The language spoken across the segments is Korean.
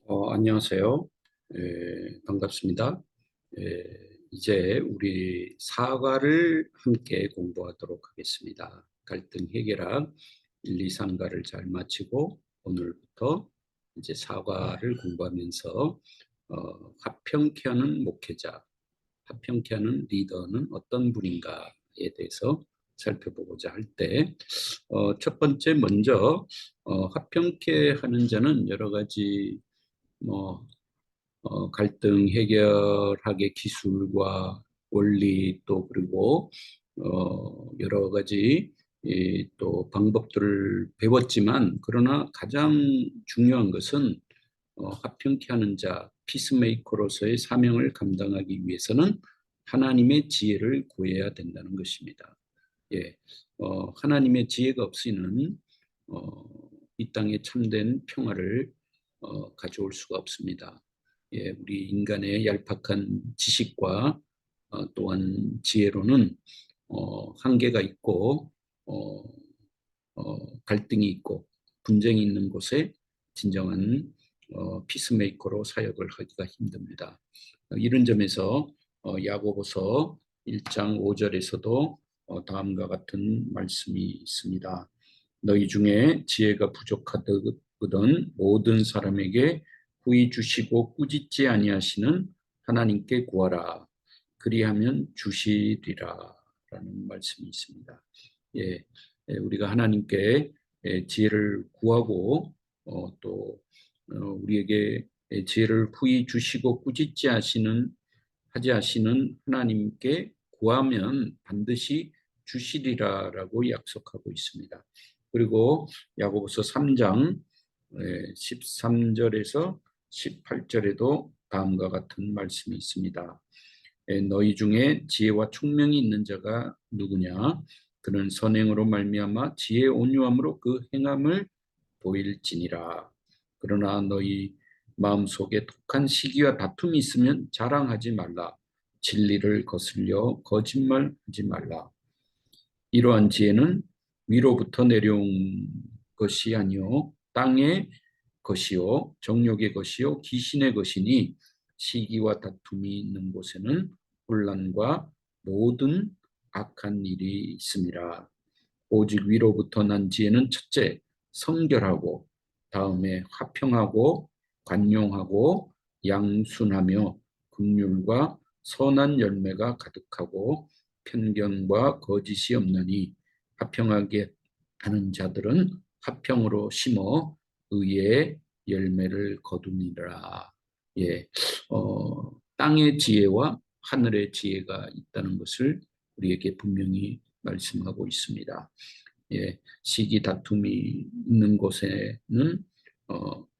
안녕하세요. 반갑습니다. 이제 우리 사과를 함께 공부하도록 하겠습니다. 갈등 해결학 1, 2, 3가를 잘 마치고 오늘부터 이제 사과를 공부하면서 합평케 하는 목회자, 합평케 하는 리더는 어떤 분인가에 대해서 살펴보고자 할 때, 첫 번째 먼저 합평케 하는 자는 여러 가지 뭐 갈등 해결학의 기술과 원리 또 그리고 여러 가지 또 방법들을 배웠지만 그러나 가장 중요한 것은 합평케 하는 자 피스메이커로서의 사명을 감당하기 위해서는 하나님의 지혜를 구해야 된다는 것입니다. 예, 하나님의 지혜가 없이는 어, 이 땅에 참된 평화를 가져올 수가 없습니다. 예, 우리 인간의 얄팍한 지식과 또한 지혜로는 한계가 있고 어, 갈등이 있고 분쟁이 있는 곳에 진정한 피스메이커로 사역을 하기가 힘듭니다. 이런 점에서 야고보서 1장 5절에서도 다음과 같은 말씀이 있습니다. 너희 중에 지혜가 부족하거든 모든 사람에게 후히 주시고 꾸짖지 아니하시는 하나님께 구하라. 그리하면 주시리라. 라는 말씀이 있습니다. 예, 우리가 하나님께 지혜를 구하고 또 우리에게 지혜를 후히 주시고 꾸짖지 하지 하시는 하나님께 구하면 반드시 주시리라라고 약속하고 있습니다. 그리고 야고보서 3장 13절에서 18절에도 다음과 같은 말씀이 있습니다. 너희 중에 지혜와 총명이 있는 자가 누구냐? 그는 선행으로 말미암아 지혜 온유함으로 그 행함을 보일지니라. 그러나 너희 마음속에 독한 시기와 다툼이 있으면 자랑하지 말라. 진리를 거슬려 거짓말하지 말라. 이러한 지혜는 위로부터 내려온 것이 아니요 땅의 것이요 정욕의 것이요 귀신의 것이니 시기와 다툼이 있는 곳에는 혼란과 모든 악한 일이 있습니다. 오직 위로부터 난 지혜는 첫째 성결하고 다음에 화평하고 관용하고 양순하며 긍휼과 선한 열매가 가득하고 편견과 거짓이 없나니 화평하게 하는 자들은 화평으로 심어 의의 열매를 거두니라. 예, 땅의 지혜와 하늘의 지혜가 있다는 것을 우리에게 분명히 말씀하고 있습니다. 예, 시기 다툼이 있는 곳에는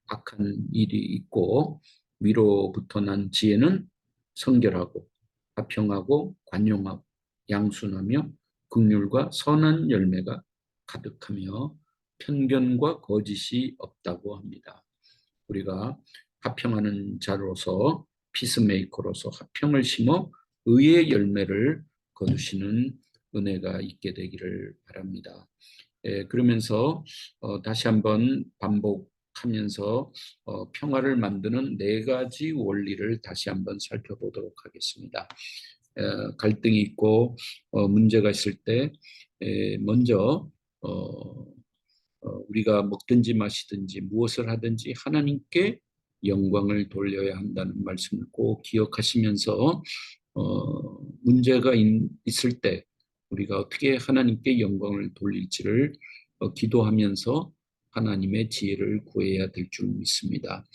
악한 일이 있고 위로부터 난 지혜는 성결하고 화평하고 관용하고 양순하며 긍휼과 선한 열매가 가득하며 편견과 거짓이 없다고 합니다. 우리가 화평하는 자로서 피스메이커로서 화평을 심어 의의 열매를 거두시는 은혜가 있게 되기를 바랍니다. 그러면서 다시 한번 반복하면서 평화를 만드는 4가지 원리를 다시 한번 살펴보도록 하겠습니다. 갈등이 있고 문제가 있을 때 먼저 우리가 먹든지 마시든지 무엇을 하든지 하나님께 영광을 돌려야 한다는 말씀을 꼭 기억하시면서 문제가 있을 때 우리가 어떻게 하나님께 영광을 돌릴지를 기도하면서 하나님의 지혜를 구해야 될 줄 믿습니다.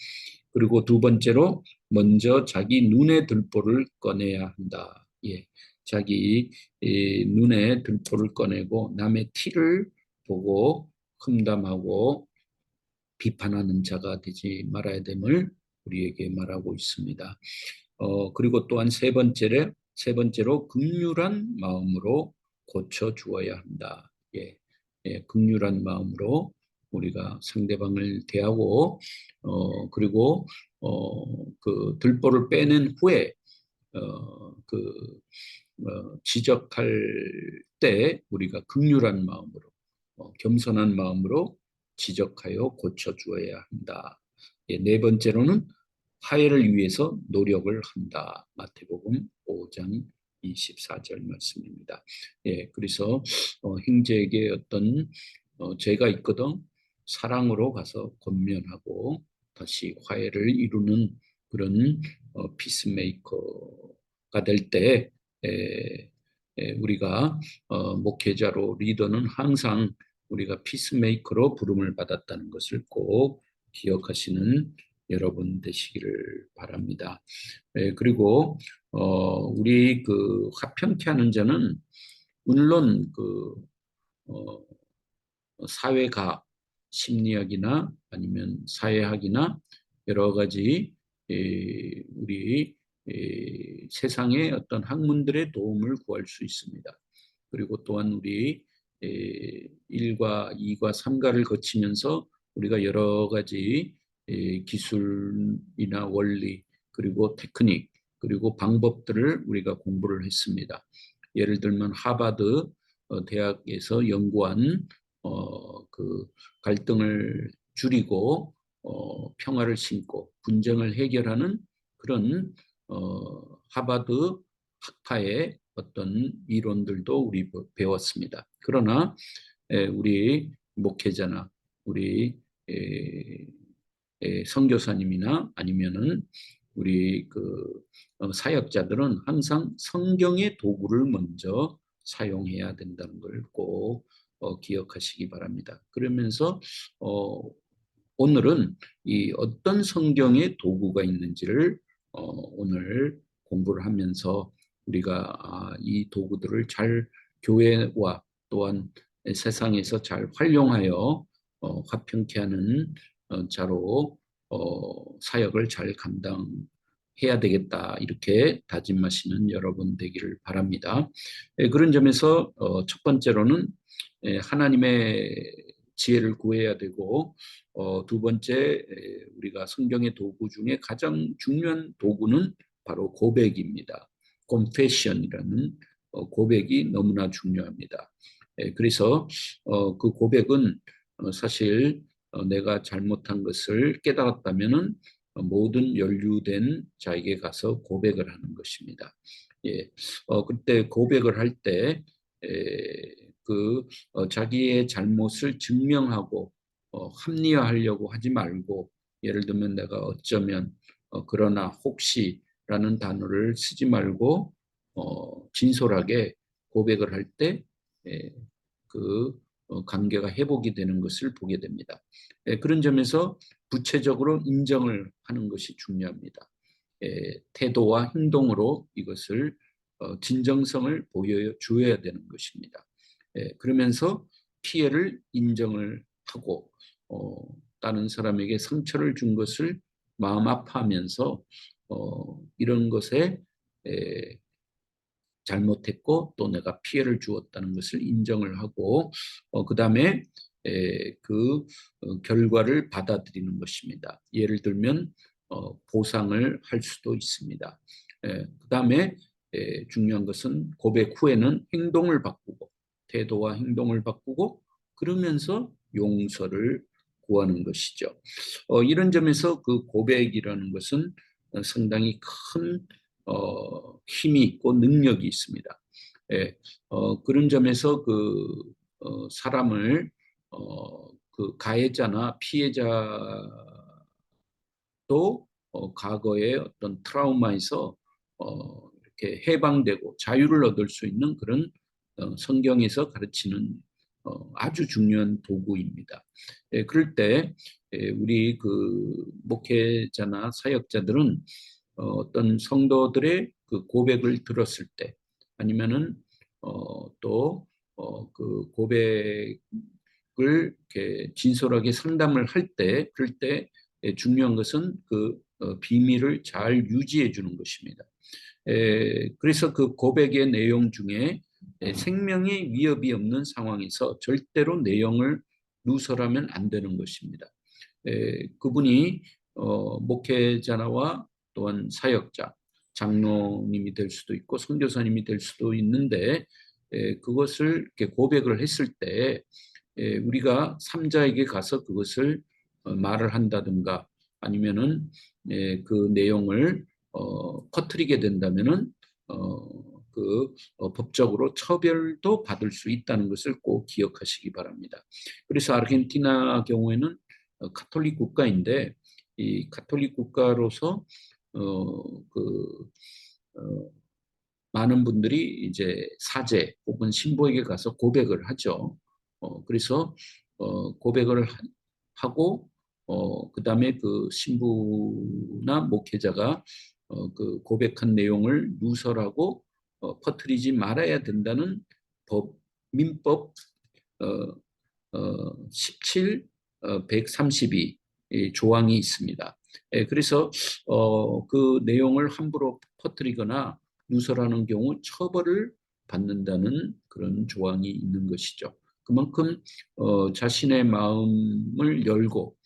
그리고 두 번째로 먼저 자기 눈에 들보를 꺼내야 한다. 예, 자기 눈에 들보를 꺼내고 남의 티를 보고 험담하고 비판하는 자가 되지 말아야 됨을 우리에게 말하고 있습니다. 그리고 또한 세 번째로 긍휼한 마음으로 고쳐 주어야 한다. 예, 긍휼한 마음으로 우리가 상대방을 대하고 그리고 그 들보를 빼낸 후에 지적할 때 우리가 긍휼한 마음으로 겸손한 마음으로 지적하여 고쳐 주어야 한다. 네 번째로는 화해를 위해서 노력을 한다. 마태복음 5장 24절 말씀입니다. 그래서 형제에게 어떤 죄가 있거든 사랑으로 가서 권면하고 다시 화해를 이루는 그런 피스메이커가 될 때 우리가 목회자로 리더는 항상 우리가 피스메이커로 부름을 받았다는 것을 꼭 기억하시는 여러분 되시기를 바랍니다. 그리고 우리 그 화평케 하는 자는 물론 그 어, 사회가 심리학이나 아니면 사회학이나 여러 가지 우리 세상의 어떤 학문들의 도움을 구할 수 있습니다. 그리고 또한 우리 1과 2과 3과를 거치면서 우리가 여러 가지 기술이나 원리 그리고 테크닉 그리고 방법들을 우리가 공부를 했습니다. 예를 들면 하버드 대학에서 연구한 그 갈등을 줄이고 평화를 심고 분쟁을 해결하는 그런 하버드 학파의 어떤 이론들도 우리 배웠습니다. 그러나 우리 목회자나 우리 선교사님이나 아니면은 우리 그 사역자들은 항상 성경의 도구를 먼저 사용해야 된다는 걸 꼭 기억하시기 바랍니다. 그러면서 오늘은 이 어떤 성경의 도구가 있는지를 오늘 공부를 하면서 우리가 이 도구들을 잘 교회와 또한 세상에서 잘 활용하여 화평케 하는 자로 사역을 잘 감당해야 되겠다 이렇게 다짐하시는 여러분 되기를 바랍니다. 그런 점에서 첫 번째로는 하나님의 지혜를 구해야 되고 두 번째 우리가 성경의 도구 중에 가장 중요한 도구는 바로 고백입니다. confession이라는 고백이 너무나 중요합니다. 그래서 그 고백은 사실 내가 잘못한 것을 깨달았다면은 모든 연루된 자에게 가서 고백을 하는 것입니다. 그때 고백을 할 때 자기의 잘못을 증명하고 합리화하려고 하지 말고 예를 들면 내가 어쩌면 그러나 혹시라는 단어를 쓰지 말고 진솔하게 고백을 할 때 그 관계가 회복이 되는 것을 보게 됩니다. 그런 점에서 구체적으로 인정을 하는 것이 중요합니다. 태도와 행동으로 이것을 진정성을 보여줘야 되는 것입니다. 그러면서 피해를 인정을 하고 다른 사람에게 상처를 준 것을 마음 아파하면서 이런 것에 잘못했고 또 내가 피해를 주었다는 것을 인정을 하고 그 다음에 그 결과를 받아들이는 것입니다. 예를 들면 보상을 할 수도 있습니다. 그 다음에 중요한 것은 고백 후에는 행동을 바꾸고 태도와 행동을 바꾸고 그러면서 용서를 구하는 것이죠. 이런 점에서 그 고백이라는 것은 상당히 큰 힘이 있고 능력이 있습니다. 그런 점에서 사람을 그 가해자나 피해자도 과거의 어떤 트라우마에서 이렇게 해방되고 자유를 얻을 수 있는 그런 성경에서 가르치는 아주 중요한 도구입니다. 그럴 때 우리 그 목회자나 사역자들은 어떤 성도들의 그 고백을 들었을 때 아니면은 그 고백을 이렇게 진솔하게 상담을 할 때 그럴 때 중요한 것은 그 비밀을 잘 유지해 주는 것입니다. 그래서 그 고백의 내용 중에 생명의 위협이 없는 상황에서 절대로 내용을 누설하면 안 되는 것입니다. 그분이 목회자와 또한 사역자, 장로님이 될 수도 있고 선교사님이 될 수도 있는데 그것을 이렇게 고백을 했을 때 우리가 삼자에게 가서 그것을 말을 한다든가 아니면은 그 내용을 퍼뜨리게 된다면은 법적으로 처벌도 받을 수 있다는 것을 꼭 기억하시기 바랍니다. 그래서 아르헨티나 경우에는 가톨릭 국가인데 이 가톨릭 국가로서 그 많은 분들이 이제 사제 혹은 신부에게 가서 고백을 하죠. 그래서 고백을 하고 그다음에 그 신부나 목회자가 그 고백한 내용을 누설하고 퍼뜨리지 말아야 된다는 민법 17, 132 조항이 있습니다. 그래서 그 내용을 함부로 퍼뜨리거나 누설하는 경우 처벌을 받는다는 그런 조항이 있는 것이죠. 그만큼 자신의 마음을 열고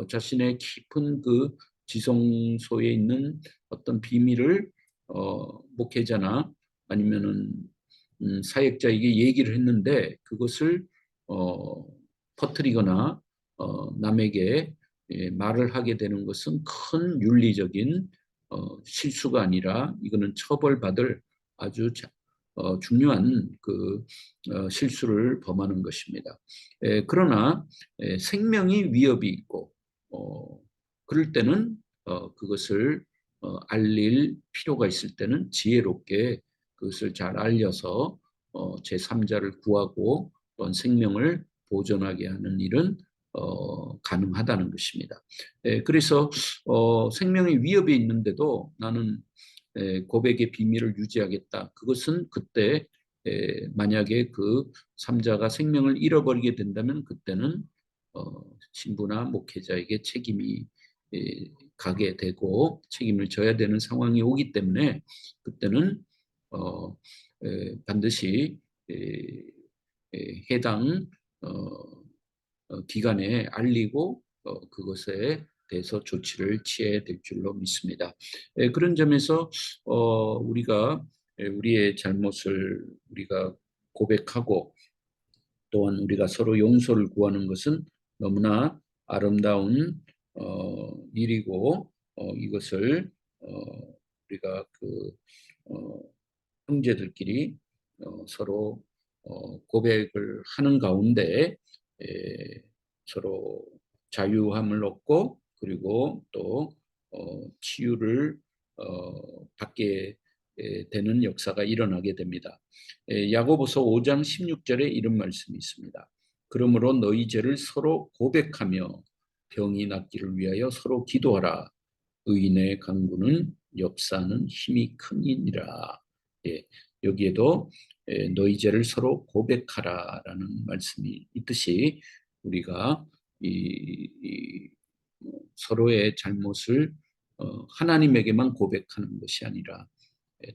자신의 깊은 그 지성소에 있는 어떤 비밀을 목회자나 아니면은 사역자에게 얘기를 했는데 그것을 퍼뜨리거나 남에게 말을 하게 되는 것은 큰 윤리적인 실수가 아니라 이거는 처벌받을 아주 중요한 그 실수를 범하는 것입니다. 그러나 생명이 위협이 있고 그럴 때는 그것을 알릴 필요가 있을 때는 지혜롭게 그것을 잘 알려서 제3자를 구하고 또한 생명을 보존하게 하는 일은 가능하다는 것입니다. 그래서 생명의 위협이 있는데도 나는 고백의 비밀을 유지하겠다. 그것은 그때 만약에 그 3자가 생명을 잃어버리게 된다면 그때는 신부나 목회자에게 책임이 가게 되고 책임을 져야 되는 상황이 오기 때문에 그때는 반드시 해당 기관에 알리고 그것에 대해서 조치를 취해야 될 줄로 믿습니다. 그런 점에서 우리가 우리의 잘못을 우리가 고백하고 또한 우리가 서로 용서를 구하는 것은 너무나 아름다운 일이고 이것을 우리가 그 형제들끼리 서로 고백을 하는 가운데 서로 자유함을 얻고 그리고 또 치유를 받게 되는 역사가 일어나게 됩니다. 야고보서 5장 16절에 이런 말씀이 있습니다. 그러므로 너희 죄를 서로 고백하며 병이 낫기를 위하여 서로 기도하라. 의인의 간구는 역사하는 힘이 크니라. 여기에도 너희 죄를 서로 고백하라라는 말씀이 있듯이 우리가 서로의 잘못을 하나님에게만 고백하는 것이 아니라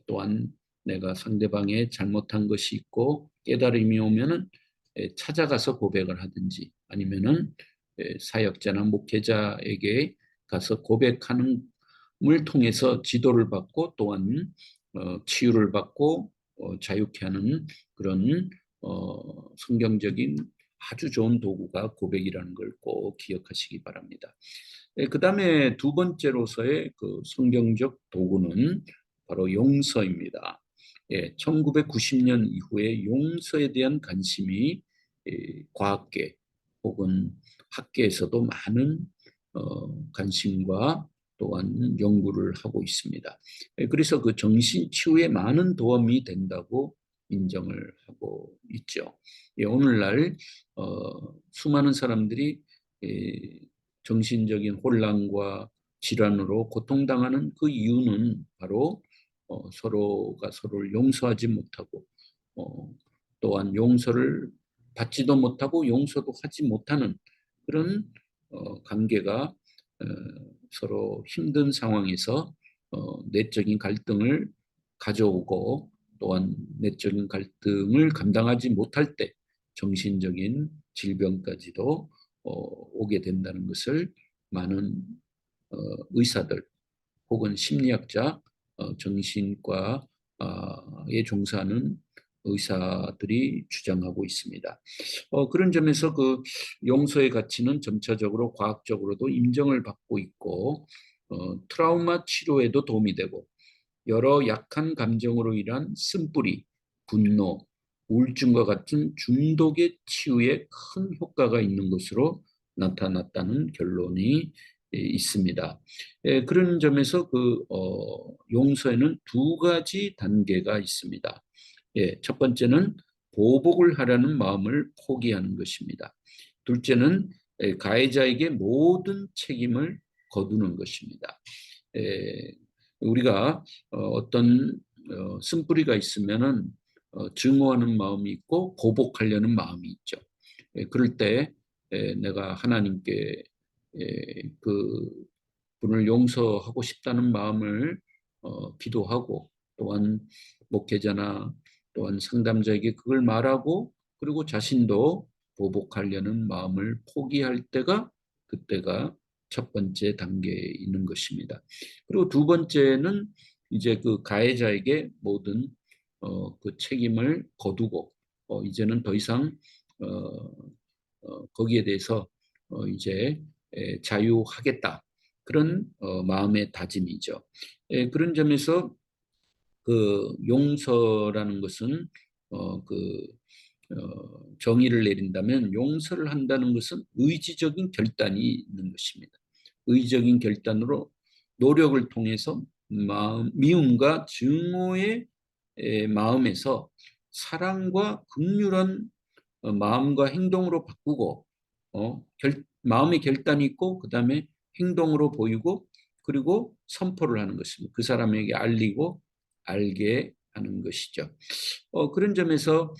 또한 내가 상대방의 잘못한 것이 있고 깨달음이 오면은 찾아가서 고백을 하든지 아니면은 사역자나 목회자에게 가서 고백하는 을 통해서 지도를 받고 또한 치유를 받고 자유케 하는 그런 성경적인 아주 좋은 도구가 고백이라는 걸 꼭 기억하시기 바랍니다. 그 다음에 두 번째로서의 그 성경적 도구는 바로 용서입니다. 1990년 이후에 용서에 대한 관심이 과학계 혹은 학계에서도 많은 관심과 또한 연구를 하고 있습니다. 그래서 그 정신치유에 많은 도움이 된다고 인정을 하고 있죠. 오늘날 수많은 사람들이 정신적인 혼란과 질환으로 고통당하는 그 이유는 바로 서로가 서로를 용서하지 못하고 또한 용서를 받지도 못하고 용서도 하지 못하는 그런 관계가 서로 힘든 상황에서 내적인 갈등을 가져오고 또한 내적인 갈등을 감당하지 못할 때 정신적인 질병까지도 오게 된다는 것을 많은 의사들 혹은 심리학자, 정신과에 종사하는 의사들이 주장하고 있습니다. 그런 점에서 그 용서의 가치는 점차적으로 과학적으로도 인정을 받고 있고 트라우마 치료에도 도움이 되고 여러 약한 감정으로 인한 쓴뿌리, 분노, 우울증과 같은 중독의 치유에 큰 효과가 있는 것으로 나타났다는 결론이 있습니다. 그런 점에서 그 용서에는 두 가지 단계가 있습니다. 첫 번째는 보복을 하려는 마음을 포기하는 것입니다. 둘째는 가해자에게 모든 책임을 거두는 것입니다. 우리가 어떤 쓴뿌리가 있으면은 증오하는 마음이 있고 보복하려는 마음이 있죠. 그럴 때 내가 하나님께 그 분을 용서하고 싶다는 마음을 기도하고 또한 목회자나 또한 상담자에게 그걸 말하고 그리고 자신도 보복하려는 마음을 포기할 때가 그때가 첫 번째 단계에 있는 것입니다. 그리고 두 번째는 이제 그 가해자에게 모든 그 책임을 거두고 이제는 더 이상 거기에 대해서 이제 자유하겠다 그런 마음의 다짐이죠. 그런 점에서 그 용서라는 것은 그 정의를 내린다면 용서를 한다는 것은 의지적인 결단이 있는 것입니다. 의지적인 결단으로 노력을 통해서 미움과 증오의 마음에서 사랑과 긍휼한 마음과 행동으로 바꾸고 마음의 결단이 있고 그 다음에 행동으로 보이고 그리고 선포를 하는 것입니다. 그 사람에게 알리고 알게 하는 것이죠. 그런 점에서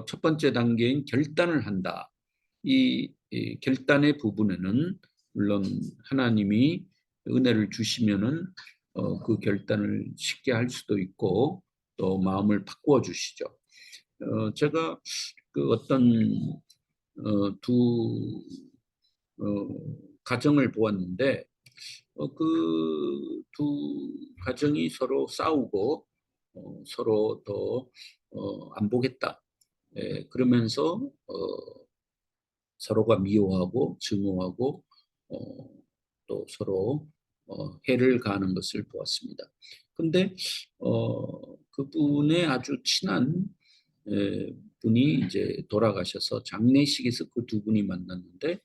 첫 번째 단계인 결단을 한다. 이 결단의 부분에는 물론 하나님이 은혜를 주시면은 그 결단을 쉽게 할 수도 있고 또 마음을 바꾸어 주시죠. 제가 그 어떤 두 가정을 보았는데 그 두 가정이 서로 싸우고 서로 더 안 보겠다. 그러면서 서로가 미워하고 증오하고 또 서로 해를 가하는 것을 보았습니다. 근데 그분의 아주 친한 분이 이제 돌아가셔서 장례식에서 그 두 분이 만났는데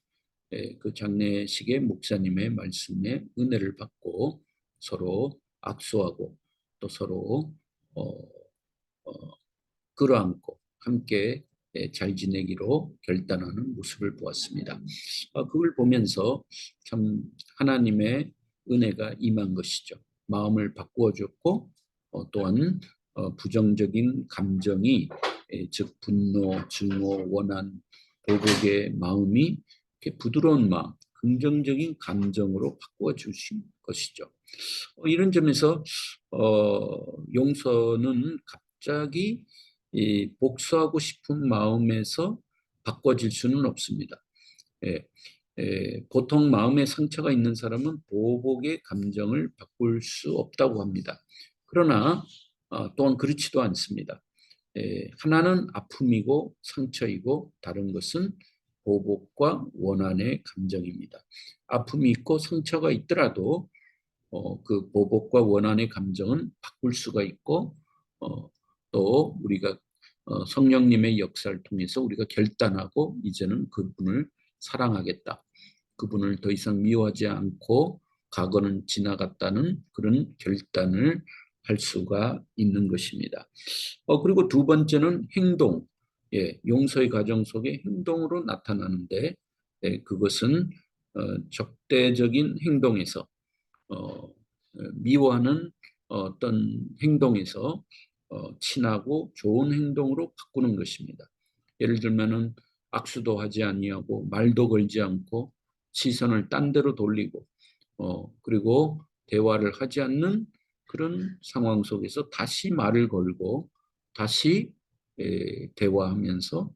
그 장례식에 목사님의 말씀에 은혜를 받고 서로 악수하고 또 서로 어, 어, 끌어안고 함께 잘 지내기로 결단하는 모습을 보았습니다. 그걸 보면서 참 하나님의 은혜가 임한 것이죠. 마음을 바꾸어 줬고 또한 부정적인 감정이 즉 분노, 증오, 원한, 보복의 마음이 이렇게 부드러운 마음, 긍정적인 감정으로 바꾸어 주신 것이죠. 이런 점에서 용서는 갑자기 이 복수하고 싶은 마음에서 바꿔질 수는 없습니다. 예, 보통 마음에 상처가 있는 사람은 보복의 감정을 바꿀 수 없다고 합니다. 그러나 또한 그렇지도 않습니다. 하나는 아픔이고 상처이고 다른 것은 보복과 원한의 감정입니다. 아픔이 있고 상처가 있더라도 그 보복과 원한의 감정은 바꿀 수가 있고 또 우리가 성령님의 역사를 통해서 우리가 결단하고 이제는 그분을 사랑하겠다. 그분을 더 이상 미워하지 않고 과거는 지나갔다는 그런 결단을 할 수가 있는 것입니다. 그리고 두 번째는 행동. 용서의 과정 속에 행동으로 나타나는데 그것은 적대적인 행동에서 미워하는 어떤 행동에서 친하고 좋은 행동으로 바꾸는 것입니다. 예를 들면은 악수도 하지 아니하고 말도 걸지 않고 시선을 딴 데로 돌리고 그리고 대화를 하지 않는 그런 상황 속에서 다시 말을 걸고 다시 대화하면서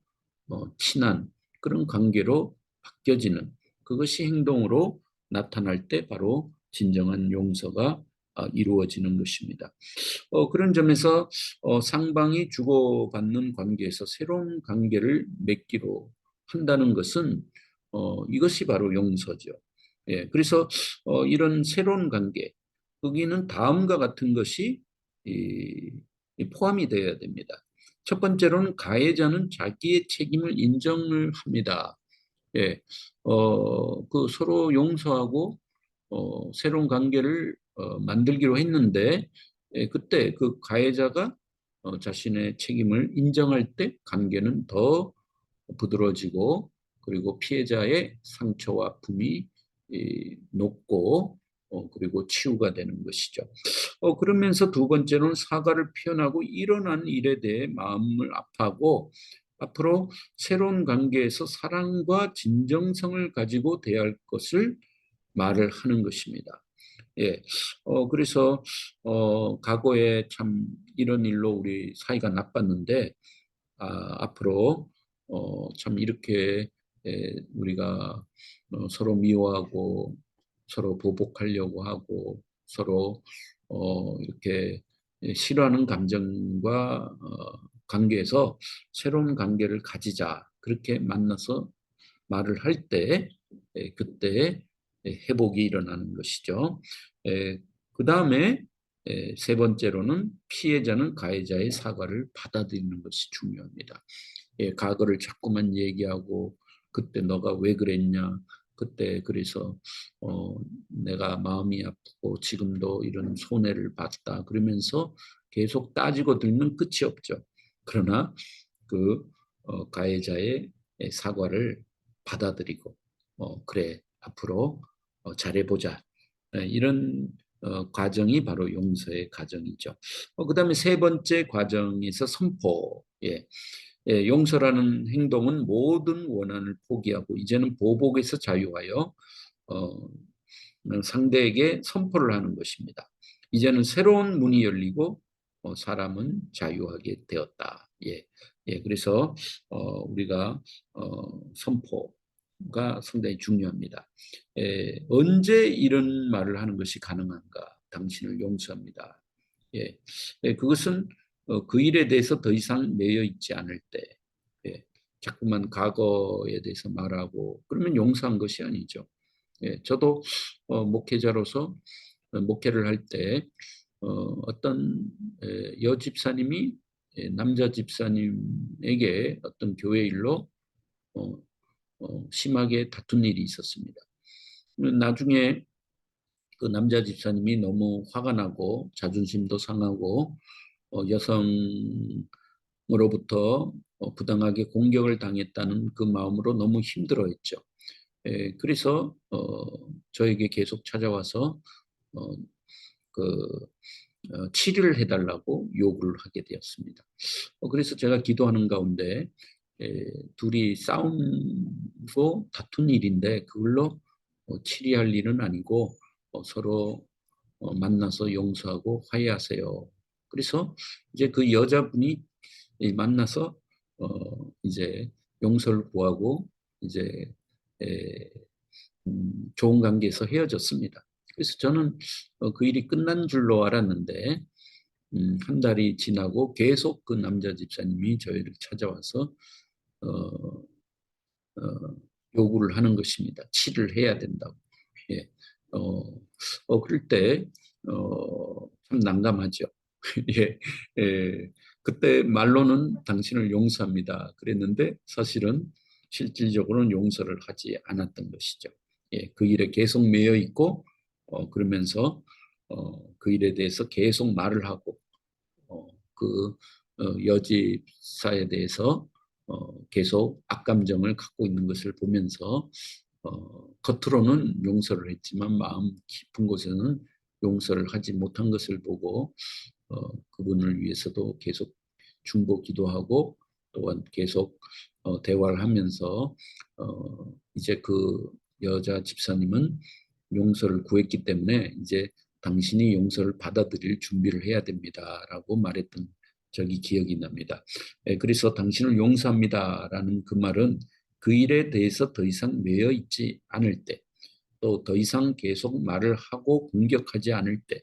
친한 그런 관계로 바뀌어지는 그것이 행동으로 나타날 때 바로 진정한 용서가 이루어지는 것입니다. 그런 점에서 상방이 주고받는 관계에서 새로운 관계를 맺기로 한다는 것은 이것이 바로 용서죠. 예, 그래서 이런 새로운 관계, 거기는 다음과 같은 것이 포함이 되어야 됩니다. 첫 번째로는 가해자는 자기의 책임을 인정을 합니다. 예, 그 서로 용서하고 새로운 관계를 만들기로 했는데, 그때 그 가해자가 자신의 책임을 인정할 때 관계는 더 부드러워지고, 그리고 피해자의 상처와 아픔이 높고 그리고 치유가 되는 것이죠. 그러면서 두 번째로는 사과를 표현하고 일어난 일에 대해 마음을 아파하고 앞으로 새로운 관계에서 사랑과 진정성을 가지고 대할 것을 말을 하는 것입니다. 예, 그래서 과거에 참 이런 일로 우리 사이가 나빴는데, 앞으로 참 이렇게 우리가 서로 미워하고 서로 보복하려고 하고 서로 이렇게 싫어하는 감정과 관계에서 새로운 관계를 가지자. 그렇게 만나서 말을 할 때 그때 회복이 일어나는 것이죠. 그 다음에 세 번째로는 피해자는 가해자의 사과를 받아들이는 것이 중요합니다. 과거를 자꾸만 얘기하고 그때 너가 왜 그랬냐, 그때 그래서 내가 마음이 아프고 지금도 이런 손해를 봤다 그러면서 계속 따지고 들면 끝이 없죠. 그러나 그 가해자의 사과를 받아들이고 그래 앞으로 잘해보자, 이런 과정이 바로 용서의 과정이죠. 그다음에 세 번째 과정에서 선포. 용서라는 행동은 모든 원한을 포기하고 이제는 보복에서 자유하여 어, 상대에게 선포를 하는 것입니다. 이제는 새로운 문이 열리고 사람은 자유하게 되었다. 그래서 우리가 선포가 상당히 중요합니다. 언제 이런 말을 하는 것이 가능한가? 당신을 용서합니다. 그것은 그 일에 대해서 더 이상 매여 있지 않을 때, 자꾸만 과거에 대해서 말하고 그러면 용서한 것이 아니죠. 저도 목회자로서 목회를 할 때 어떤 여집사님이 남자 집사님에게 어떤 교회 일로 심하게 다툰 일이 있었습니다. 나중에 그 남자 집사님이 너무 화가 나고 자존심도 상하고 여성으로부터 부당하게 공격을 당했다는 그 마음으로 너무 힘들어했죠. 그래서 저에게 계속 찾아와서 어, 그 치료를 해달라고 요구를 하게 되었습니다. 그래서 제가 기도하는 가운데 둘이 싸움으로 다툰 일인데 그걸로 치리할 일은 아니고 서로 만나서 용서하고 화해하세요. 그래서 이제 그 여자분이 만나서 이제 용서를 구하고 이제 좋은 관계에서 헤어졌습니다. 그래서 저는 그 일이 끝난 줄로 알았는데 한 달이 지나고 계속 그 남자 집사님이 저희를 찾아와서 어, 요구를 하는 것입니다. 치를 해야 된다고. 예. 그럴 때 참 난감하죠. 예. 그때 말로는 당신을 용서합니다. 그랬는데 사실은 실질적으로는 용서를 하지 않았던 것이죠. 그 일에 계속 매여 있고 그러면서 그 일에 대해서 계속 말을 하고 그 여집사에 대해서 계속 악감정을 갖고 있는 것을 보면서 겉으로는 용서를 했지만 마음 깊은 곳에는 용서를 하지 못한 것을 보고 그분을 위해서도 계속 중보 기도하고 또한 계속 대화를 하면서 이제 그 여자 집사님은 용서를 구했기 때문에 이제 당신이 용서를 받아들일 준비를 해야 됩니다라고 말했던 적이 기억이 납니다. 그래서 당신을 용서합니다라는 그 말은 그 일에 대해서 더 이상 매여 있지 않을 때, 또 더 이상 계속 말을 하고 공격하지 않을 때,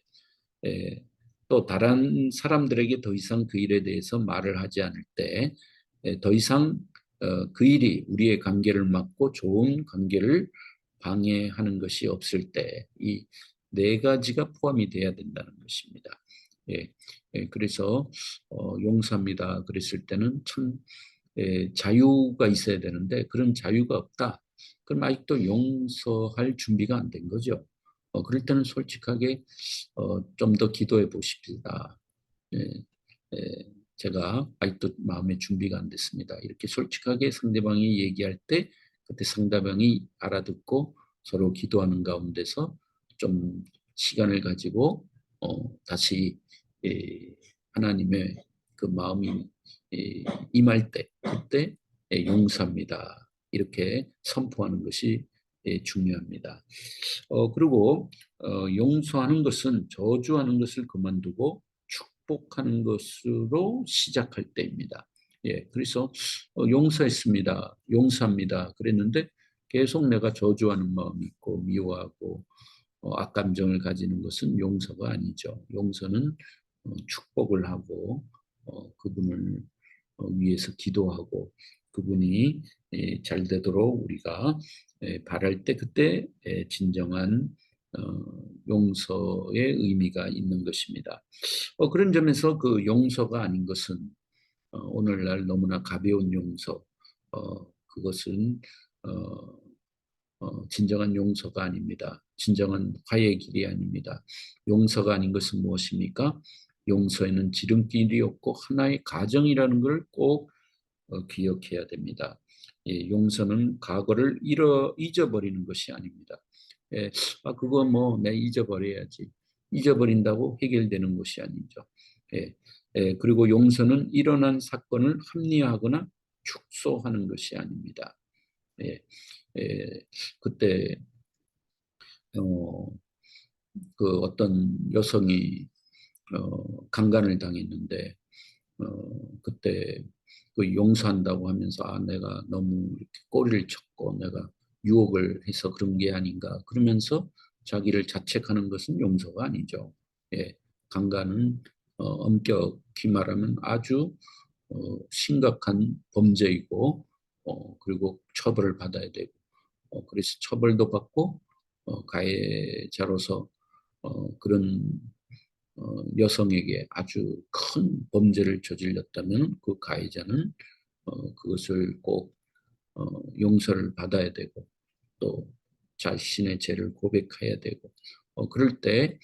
또 다른 사람들에게 더 이상 그 일에 대해서 말을 하지 않을 때, 더 이상 그 일이 우리의 관계를 막고 좋은 관계를 방해하는 것이 없을 때, 이 네 가지가 포함이 돼야 된다는 것입니다. 그래서 용서합니다 그랬을 때는 참 자유가 있어야 되는데 그런 자유가 없다. 그럼 아직도 용서할 준비가 안 된 거죠. 그럴 때는 솔직하게 좀 더 기도해 보십시다. 예, 제가 아직도 마음의 준비가 안 됐습니다. 이렇게 솔직하게 상대방이 얘기할 때 그때 상대방이 알아듣고 서로 기도하는 가운데서 좀 시간을 가지고 다시 하나님의 그 마음이 임할 때 그때 용서합니다. 이렇게 선포하는 것이 중요합니다. 그리고 용서하는 것은 저주하는 것을 그만두고 축복하는 것으로 시작할 때입니다. 그래서 용서했습니다. 용서합니다. 그랬는데 계속 내가 저주하는 마음이 있고 미워하고 악감정을 가지는 것은 용서가 아니죠. 용서는 축복을 하고 그분을 위해서 기도하고 그분이 잘 되도록 우리가 바랄 때 그때 진정한 용서의 의미가 있는 것입니다. 그런 점에서 그 용서가 아닌 것은 오늘날 너무나 가벼운 용서, 그것은 진정한 용서가 아닙니다. 진정한 화해의 길이 아닙니다. 용서가 아닌 것은 무엇입니까? 용서에는 지름길이 없고 하나의 가정이라는 걸 꼭 기억해야 됩니다. 용서는 과거를 잊어버리는 것이 아닙니다. 그거 뭐 내 잊어버려야지. 잊어버린다고 해결되는 것이 아니죠. 그리고 용서는 일어난 사건을 합리화하거나 축소하는 것이 아닙니다. 그때 어, 그 어떤 여성이 강간을 당했는데 그때 그 용서한다고 하면서 내가 너무 이렇게 꼬리를 쳤고 내가 유혹을 해서 그런 게 아닌가 그러면서 자기를 자책하는 것은 용서가 아니죠. 강간은 엄격히 말하면 아주 심각한 범죄이고 그리고 처벌을 받아야 되고 그래서 처벌도 받고 가해자로서 그런 여성에게 아주 큰 범죄를 저질렀다면 그 가해자는 그것을 꼭 용서를 받아야 되고 또 자신의 죄를 고백해야 되고 그럴 때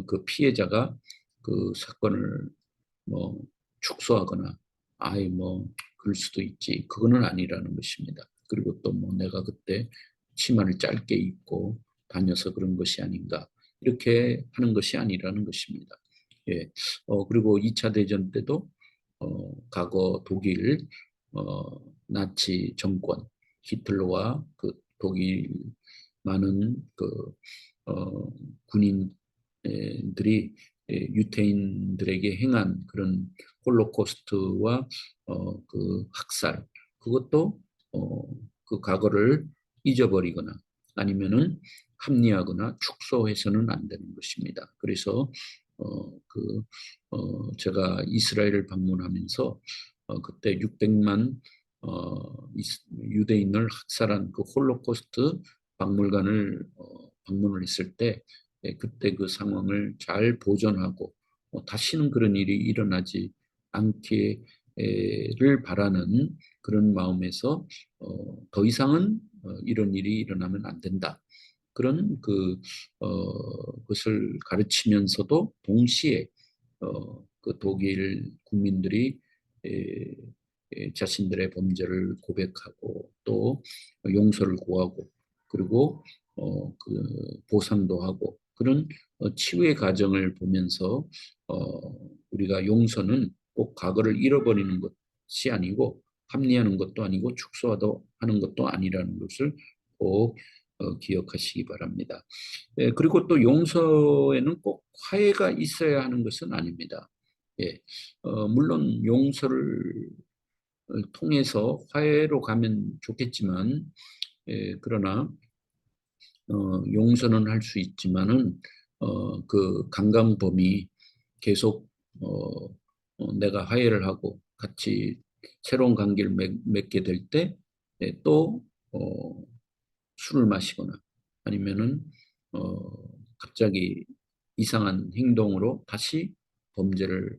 그 피해자가 그 사건을 뭐 축소하거나 아이 뭐 그럴 수도 있지 그거는 아니라는 것입니다. 그리고 또 뭐 내가 그때 치마를 짧게 입고 다녀서 그런 것이 아닌가 이렇게 하는 것이 아니라는 것입니다. 그리고 2차 대전 때도 과거 독일 나치 정권 히틀러와 그 독일 많은 그 군인들이 유태인들에게 행한 그런 홀로코스트와 그 학살 그것도 그 과거를 잊어버리거나 아니면은 합리하거나 축소해서는 안 되는 것입니다. 그래서 제가 이스라엘을 방문하면서 그때 600만 유대인을 학살한 그 홀로코스트 박물관을 방문을 했을 때 그때 그 상황을 잘 보존하고 다시는 그런 일이 일어나지 않기를 바라는 그런 마음에서 더 이상은 이런 일이 일어나면 안 된다. 그런 것을 가르치면서도 동시에 그 독일 국민들이 자신들의 범죄를 고백하고 또 용서를 구하고 그리고 그 보상도 하고 그런 치유의 과정을 보면서 우리가 용서는 꼭 과거를 잃어버리는 것이 아니고 합리하는 것도 아니고 축소하는 것도 아니라는 것을 꼭 기억하시기 바랍니다. 그리고 또 용서에는 꼭 화해가 있어야 하는 것은 아닙니다. 물론 용서를 통해서 화해로 가면 좋겠지만 그러나 용서는 할 수 있지만은 그 강간범이 계속 내가 화해를 하고 같이 새로운 관계를 맺게 될 때 또 술을 마시거나 아니면은 갑자기 이상한 행동으로 다시 범죄를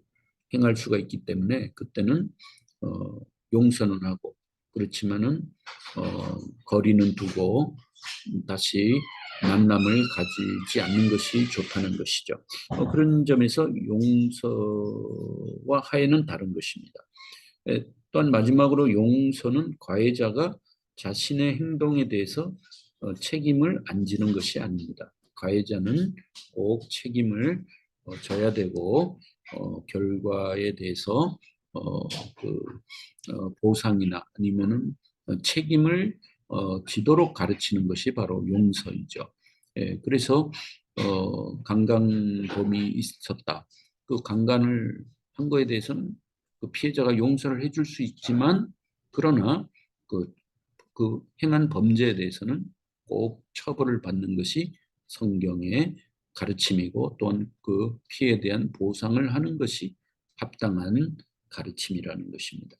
행할 수가 있기 때문에 그때는 용서는 하고 그렇지만은 거리는 두고 다시 만남을 가지지 않는 것이 좋다는 것이죠. 그런 점에서 용서와 화해는 다른 것입니다. 또한 마지막으로 용서는 가해자가 자신의 행동에 대해서 책임을 안 지는 것이 아닙니다. 가해자는 꼭 책임을 져야 되고 결과에 대해서 그 보상이나 아니면은 책임을 지도록 가르치는 것이 바로 용서이죠. 그래서 강간범이 있었다. 그 강간을 한 거에 대해서는 그 피해자가 용서를 해줄 수 있지만 그러나 그 행한 범죄에 대해서는 꼭 처벌을 받는 것이 성경의 가르침이고 또한 그 피해에 대한 보상을 하는 것이 합당한 가르침이라는 것입니다.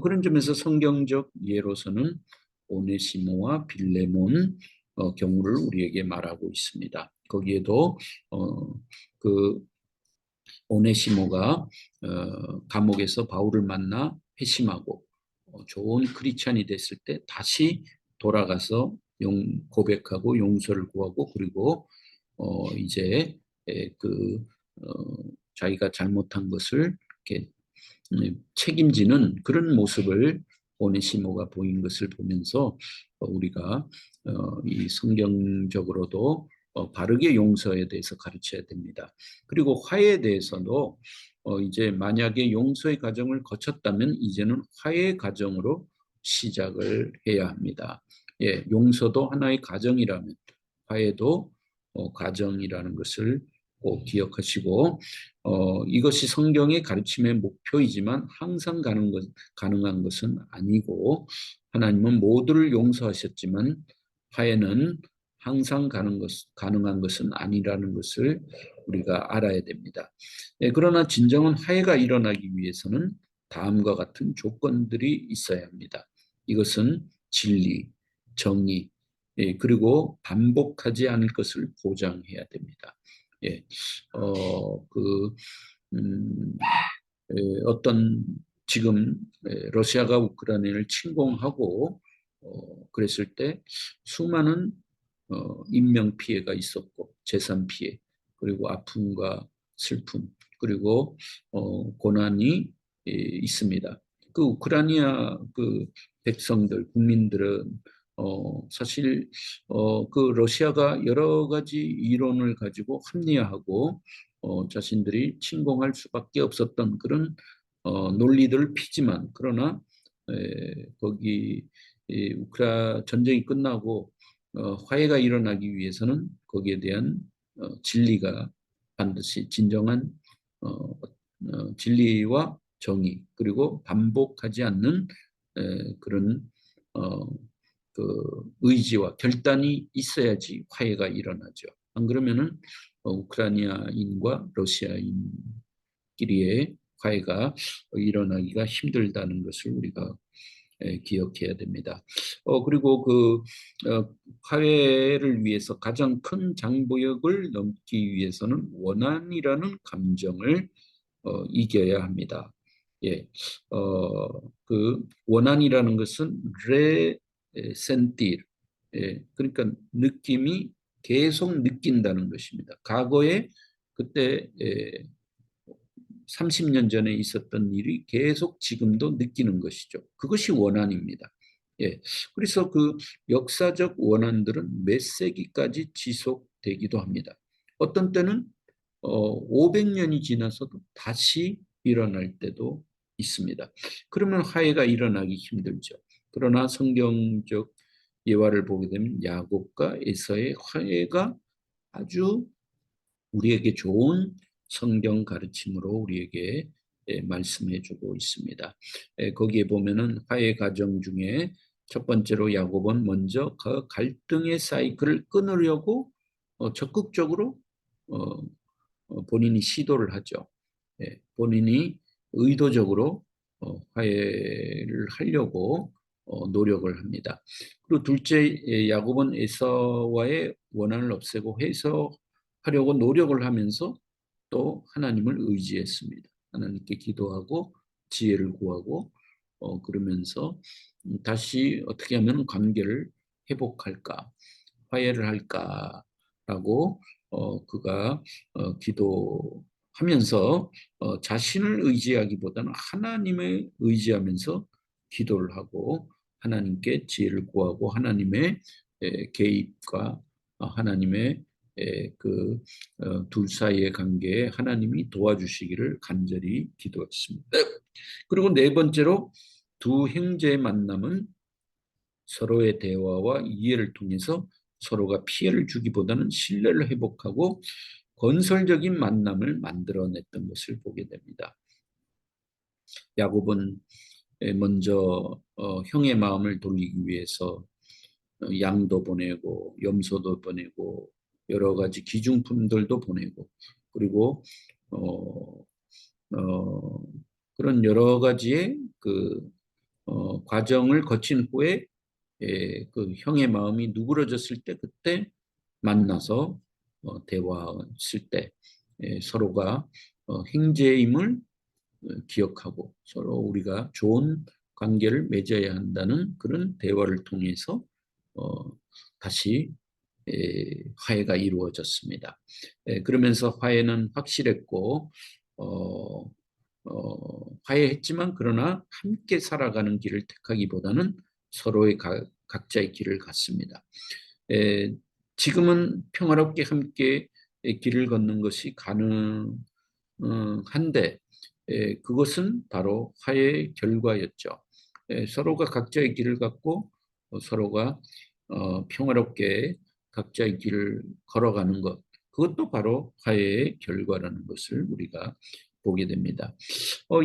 그런 점에서 성경적 예로서는 오네시모와 빌레몬 경우를 우리에게 말하고 있습니다. 거기에도 그 오네시모가 감옥에서 바울을 만나 회심하고 좋은 크리스찬이 됐을 때 다시 돌아가서 고백하고 용서를 구하고 그리고 이제 그 자기가 잘못한 것을 이렇게 책임지는 그런 모습을 오네시모가 보인 것을 보면서 우리가 이 성경적으로도 바르게 용서에 대해서 가르쳐야 됩니다. 그리고 화해에 대해서도 이제 만약에 용서의 과정을 거쳤다면 이제는 화해의 과정으로 시작을 해야 합니다. 예, 용서도 하나의 과정이라면 화해도 과정이라는 것을 꼭 기억하시고 이것이 성경의 가르침의 목표이지만 항상 가능한 것은 아니고 하나님은 모두를 용서하셨지만 화해는 항상 가능한 것은 아니라는 것을 우리가 알아야 됩니다. 그러나 진정한 화해가 일어나기 위해서는 다음과 같은 조건들이 있어야 합니다. 이것은 진리, 정의, 그리고 반복하지 않을 것을 보장해야 됩니다. 예, 음, 어떤 지금 러시아가 우크라이나를 침공하고 그랬을 때 수많은 인명 피해가 있었고 재산 피해 그리고 아픔과 슬픔 그리고 고난이 있습니다. 그 우크라이나 그 백성들 국민들은 사실 그 러시아가 여러 가지 이론을 가지고 합리화하고 자신들이 침공할 수밖에 없었던 그런 논리들을 피지만 그러나 거기 전쟁이 끝나고 화해가 일어나기 위해서는 거기에 대한 진리가 반드시 진정한 진리와 정의 그리고 반복하지 않는 그런 그 의지와 결단이 있어야지 화해가 일어나죠. 안 그러면은 우크라이나인과 러시아인끼리의 화해가 일어나기가 힘들다는 것을 우리가 기억해야 됩니다. 그리고 그 화해를 위해서 가장 큰 장벽을 넘기 위해서는 원한이라는 감정을 이겨야 합니다. 예, 그 원한이라는 것은 레센tir, 그러니까 느낌이 계속 느낀다는 것입니다. 과거에 그때 30년 전에 있었던 일이 계속 지금도 느끼는 것이죠. 그것이 원한입니다. 예. 그래서 그 역사적 원한들은 몇 세기까지 지속되기도 합니다. 어떤 때는 500년이 지나서도 다시 일어날 때도 있습니다. 그러면 화해가 일어나기 힘들죠. 그러나 성경적 예화를 보게 되면 야곱과 에서의 화해가 아주 우리에게 좋은 성경 가르침으로 우리에게 말씀해 주고 있습니다. 거기에 보면은 화해 과정 중에 첫 번째로 야곱은 먼저 그 갈등의 사이클을 끊으려고 적극적으로 본인이 시도를 하죠. 예, 본인이 의도적으로 화해를 하려고 노력을 합니다. 그리고 둘째, 야곱은 에서와의 원한을 없애고 해소하려고 노력을 하면서 또 하나님을 의지했습니다. 하나님께 기도하고 지혜를 구하고 그러면서 다시 어떻게 하면 관계를 회복할까, 화해를 할까라고 그가 기도하면서 자신을 의지하기보다는 하나님을 의지하면서 기도를 하고 하나님께 지혜를 구하고 하나님의 개입과 하나님의 둘 사이의 관계에 하나님이 도와주시기를 간절히 기도했습니다. 그리고 네 번째로 두 형제의 만남은 서로의 대화와 이해를 통해서 서로가 피해를 주기보다는 신뢰를 회복하고 건설적인 만남을 만들어냈던 것을 보게 됩니다. 야곱은 먼저 형의 마음을 돌리기 위해서 양도 보내고 염소도 보내고 여러 가지 기중품들도 보내고 그리고 그런 여러 가지의 과정을 거친 후에 그 형의 마음이 누그러졌을 때 그때 만나서 대화했을 때 서로가 형제임을 기억하고 서로 우리가 좋은 관계를 맺어야 한다는 그런 대화를 통해서 다시 화해가 이루어졌습니다. 그러면서 화해는 확실했고 화해했지만 그러나 함께 살아가는 길을 택하기보다는 서로의 각자의 길을 갔습니다. 지금은 평화롭게 함께 길을 걷는 것이 가능한데 그것은 바로 화해의 결과였죠. 서로가 각자의 길을 갔고 서로가 평화롭게 각자의 길을 걸어가는 것, 그것도 바로 화해의 결과라는 것을 우리가 보게 됩니다.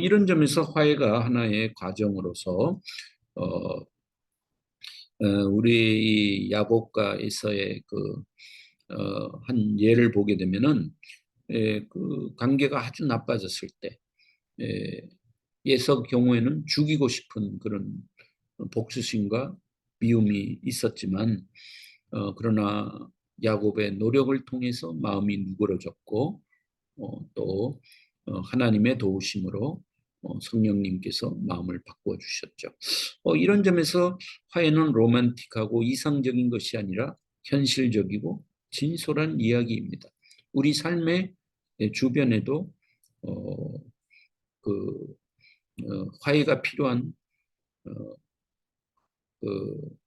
이런 점에서 화해가 하나의 과정으로서 우리 야곱과 에서의 한 예를 보게 되면은 그 관계가 아주 나빠졌을 때 에서 경우에는 죽이고 싶은 그런 복수심과 미움이 있었지만 그러나 야곱의 노력을 통해서 마음이 누그러졌고 또 하나님의 도우심으로 성령님께서 마음을 바꾸어 주셨죠. 이런 점에서 화해는 로맨틱하고 이상적인 것이 아니라 현실적이고 진솔한 이야기입니다. 우리 삶의 주변에도 그 화해가 필요한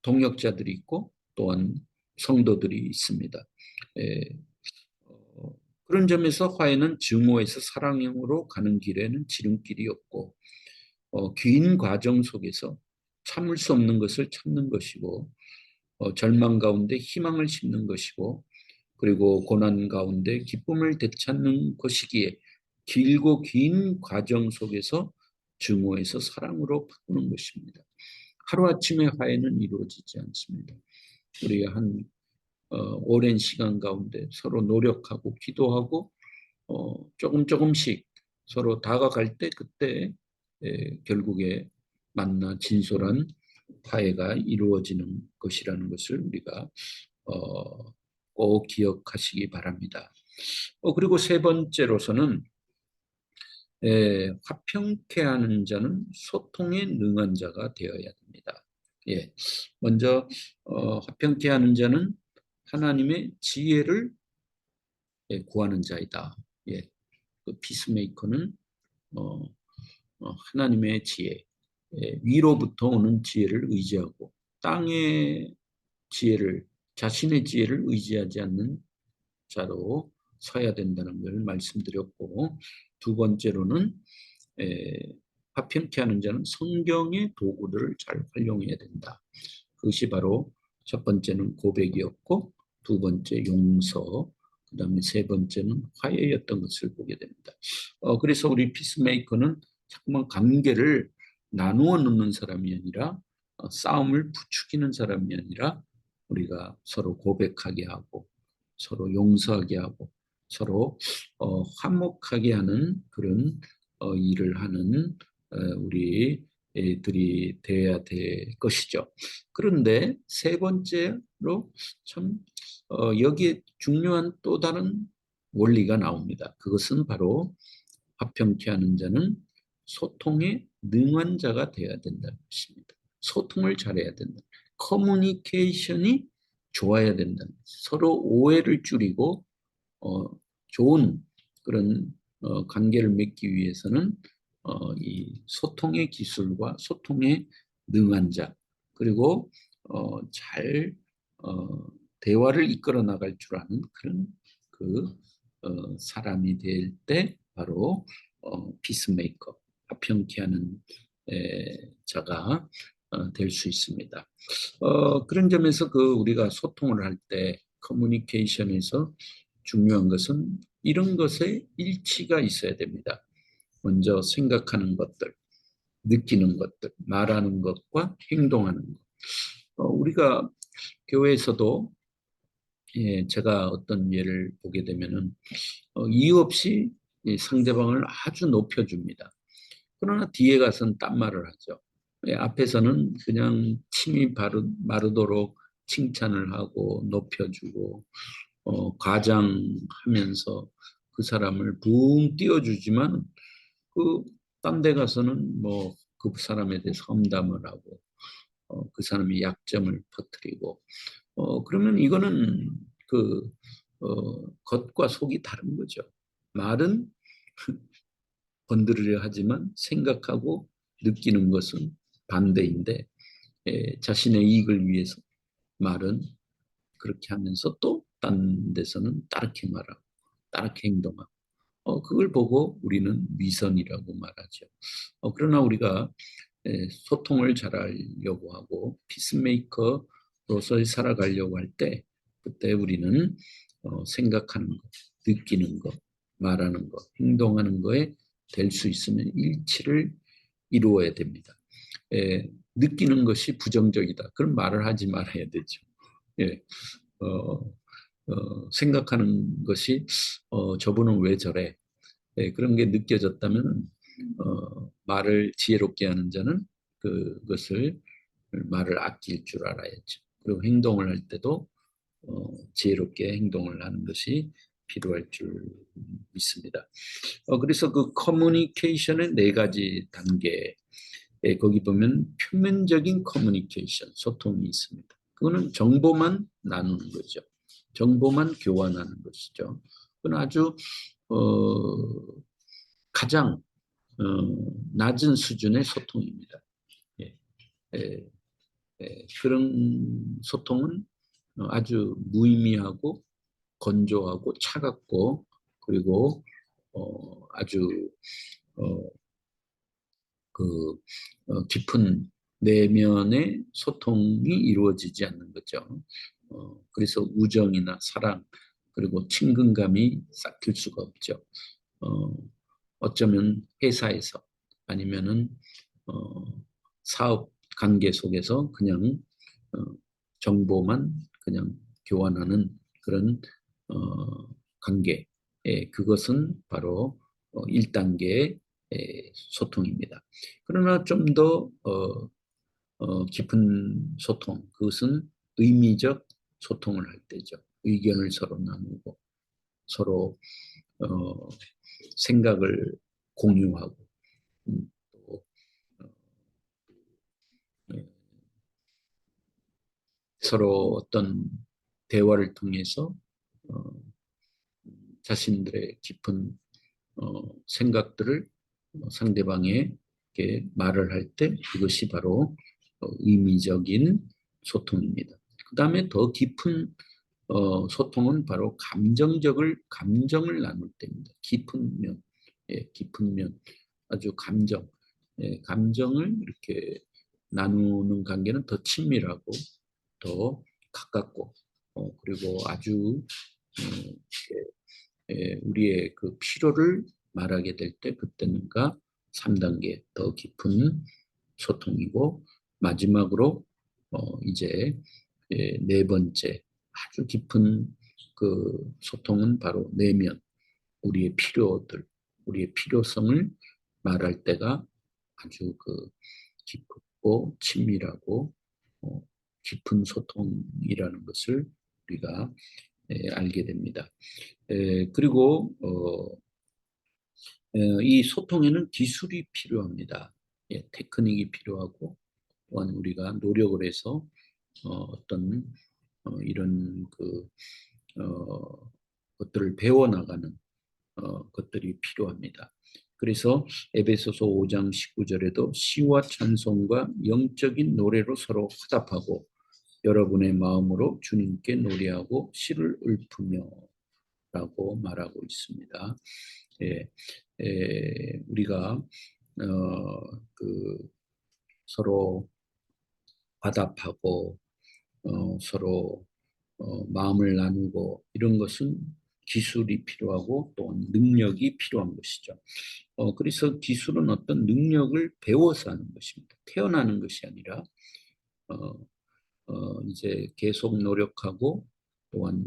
동역자들이 있고 또한 성도들이 있습니다. 그런 점에서 화해는 증오에서 사랑으로 가는 길에는 지름길이 없고 긴 과정 속에서 참을 수 없는 것을 참는 것이고 절망 가운데 희망을 심는 것이고 그리고 고난 가운데 기쁨을 되찾는 것이기에 길고 긴 과정 속에서 증오에서 사랑으로 바꾸는 것입니다. 하루아침에 화해는 이루어지지 않습니다. 우리가 한 오랜 시간 가운데 서로 노력하고 기도하고 조금씩 서로 다가갈 때 그때 결국에 만나 진솔한 화해가 이루어지는 것이라는 것을 우리가 꼭 기억하시기 바랍니다. 그리고 세 번째로서는 화평케 하는 자는 소통에 능한 자가 되어야 됩니다. 먼저 화평케 하는 자는 하나님의 지혜를 구하는 자이다. 그 피스메이커는 하나님의 지혜, 위로부터 오는 지혜를 의지하고 땅의 지혜를 자신의 지혜를 의지하지 않는 자로 서야 된다는 걸 말씀드렸고 두 번째로는 화평케 하는 자는 성경의 도구들을 잘 활용해야 된다. 그것이 바로 첫 번째는 고백이었고 두 번째 용서, 그 다음에 세 번째는 화해였던 것을 보게 됩니다. 그래서 우리 피스메이커는 자꾸만 관계를 나누어 놓는 사람이 아니라 싸움을 부추기는 사람이 아니라 우리가 서로 고백하게 하고 서로 용서하게 하고 서로 화목하게 하는 그런 일을 하는 우리 애들이 돼야 될 것이죠. 그런데 세 번째로 참 여기에 중요한 또 다른 원리가 나옵니다. 그것은 바로 화평케 하는 자는 소통에 능한 자가 되어야 된다는 것입니다. 소통을 잘해야 된다. 커뮤니케이션이 좋아야 된다. 서로 오해를 줄이고 어, 좋은 그런 관계를 맺기 위해서는 이 소통의 기술과 소통에 능한 자 그리고 잘 대화를 이끌어 나갈 줄 아는 그런 그 사람이 될 때 바로 피스메이커, 화평케 하는 자가 될 수 있습니다. 그런 점에서 우리가 소통을 할 때 커뮤니케이션에서 중요한 것은 이런 것에 일치가 있어야 됩니다. 먼저 생각하는 것들, 느끼는 것들, 말하는 것과 행동하는 것. 우리가 교회에서도 제가 어떤 예를 보게 되면은 이유 없이 상대방을 아주 높여줍니다. 그러나 뒤에 가서는 딴 말을 하죠. 앞에서는 그냥 침이 마르도록 칭찬을 하고 높여주고 과장하면서 그 사람을 붕 띄워주지만 딴 데 가서는 뭐 그 사람에 대해서 험담을 하고 그 사람의 약점을 퍼뜨리고 그러면 이거는 겉과 속이 다른 거죠. 말은 건드리려 하지만 생각하고 느끼는 것은 반대인데 자신의 이익을 위해서 말은 그렇게 하면서 또 딴 데서는 다르게 말하고 다르게 행동하고 그걸 보고 우리는 위선이라고 말하죠. 그러나 우리가 소통을 잘하려고 하고 피스메이커로서 살아가려고 할 때 그때 우리는 생각하는 것, 느끼는 것, 말하는 것, 행동하는 거에 될 수 있으면 일치를 이루어야 됩니다. 느끼는 것이 부정적이다. 그런 말을 하지 말아야 되죠. 예, 생각하는 것이 저분은 왜 저래? 그런 게 느껴졌다면 말을 지혜롭게 하는 자는 그것을 말을 아낄 줄 알아야죠. 그리고 행동을 할 때도 지혜롭게 행동을 하는 것이 필요할 줄 믿습니다. 그래서 그 커뮤니케이션의 네 가지 단계 거기 보면 표면적인 커뮤니케이션, 소통이 있습니다. 그거는 정보만 나누는 거죠. 정보만 교환하는 것이죠. 그건 아주 가장 낮은 수준의 소통입니다. 예, 예, 그런 소통은 아주 무의미하고 건조하고 차갑고 그리고 아주 어, 깊은 내면의 소통이 이루어지지 않는 거죠. 그래서 우정이나 사랑 그리고 친근감이 싹틀 수가 없죠. 어쩌면 회사에서 아니면은 어, 사업 관계 속에서 그냥 어, 정보만 그냥 교환하는 그런 관계. 그것은 바로 1단계의 소통입니다. 그러나 좀 더 깊은 소통, 그것은 의미적 소통을 할 때죠. 의견을 서로 나누고 서로 어, 생각을 공유하고 또 네, 서로 어떤 대화를 통해서 어, 자신들의 깊은 생각들을 상대방에게 말을 할 때 그것이 바로 의미적인 소통입니다. 그 다음에 더 깊은 소통은 바로 감정을 나눌 때입니다. 깊은 면, 깊은 면, 아주 감정을 이렇게 나누는 관계는 더 친밀하고 더 가깝고 그리고 아주 우리의 그 필요를 말하게 될 때 그때는가 3단계 더 깊은 소통이고 마지막으로 이제 네 번째 아주 깊은 그 소통은 바로 내면, 우리의 필요들, 우리의 필요성을 말할 때가 아주 그 깊고 친밀하고 깊은 소통이라는 것을 우리가 알게 됩니다. 그리고 이 소통에는 기술이 필요합니다. 테크닉이 필요하고 또한 우리가 노력을 해서 어떤 이런 그 것들을 배워나가는 것들이 필요합니다. 그래서 에베소서 5장 19절에도 시와 찬송과 영적인 노래로 서로 화답하고 여러분의 마음으로 주님께 노래하고 시를 읊으며 라고 말하고 있습니다. 우리가 그 서로 화답하고 서로 마음을 나누고 이런 것은 기술이 필요하고 또한 능력이 필요한 것이죠. 그래서 기술은 어떤 능력을 배워서 하는 것입니다. 태어나는 것이 아니라 이제 계속 노력하고 또한